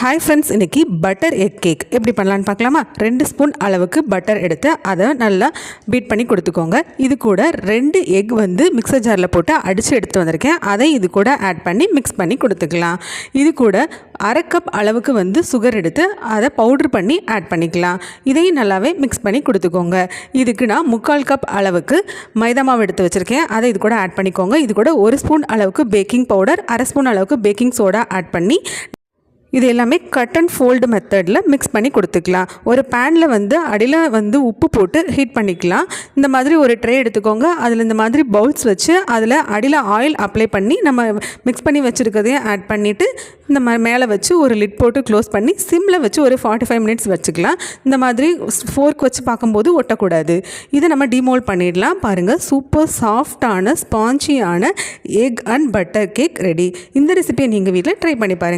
Hi friends, இன்றைக்கி butter egg cake எப்படி பண்ணலான்னு பார்க்கலாமா? 2 ஸ்பூன் அளவுக்கு பட்டர் எடுத்து அதை நல்லா பீட் பண்ணி கொடுத்துக்கோங்க. இது கூட 2 எக் மிக்சர் ஜாரில் போட்டு அடித்து எடுத்து வந்திருக்கேன். அதை இது கூட ஆட் பண்ணி மிக்ஸ் பண்ணி கொடுத்துக்கலாம். இது கூட அரை கப் அளவுக்கு சுகர் எடுத்து அதை பவுட்ரு பண்ணி ஆட் பண்ணிக்கலாம். இதையும் நல்லாவே மிக்ஸ் பண்ணி கொடுத்துக்கோங்க. இதுக்கு நான் 3/4 கப் அளவுக்கு மைதா மாவு எடுத்து வச்சுருக்கேன். அதை இது கூட ஆட் பண்ணிக்கோங்க. இது கூட 1 ஸ்பூன் அளவுக்கு பேக்கிங் பவுடர், அரை ஸ்பூன் அளவுக்கு பேக்கிங் சோடா ஆட் பண்ணி இது எல்லாமே கட் அண்ட் ஃபோல்டு மெத்தடில் மிக்ஸ் பண்ணி கொடுத்துக்கலாம். ஒரு பேனில் அடியில் உப்பு போட்டு ஹீட் பண்ணிக்கலாம். இந்த மாதிரி ஒரு ட்ரே எடுத்துக்கோங்க. அதில் இந்த மாதிரி பவுல்ஸ் வச்சு அதில் அடியில் ஆயில் அப்ளை பண்ணி நம்ம மிக்ஸ் பண்ணி வச்சுருக்கதையும் ஆட் பண்ணிவிட்டு இந்த மாதிரி மேலே வச்சு ஒரு லிட் போட்டு க்ளோஸ் பண்ணி சிம்மில் வச்சு ஒரு 45 மினிட்ஸ் வச்சுக்கலாம். இந்த மாதிரி ஃபோர்க் வச்சு பார்க்கும்போது ஒட்டக்கூடாது. இதை நம்ம டிமோல்ட் பண்ணிடலாம். பாருங்கள், சூப்பர் சாஃப்டான ஸ்பாஞ்சியான egg and butter cake ready. இந்த ரெசிபியை நீங்கள் வீட்டில் ட்ரை பண்ணி பாருங்கள்.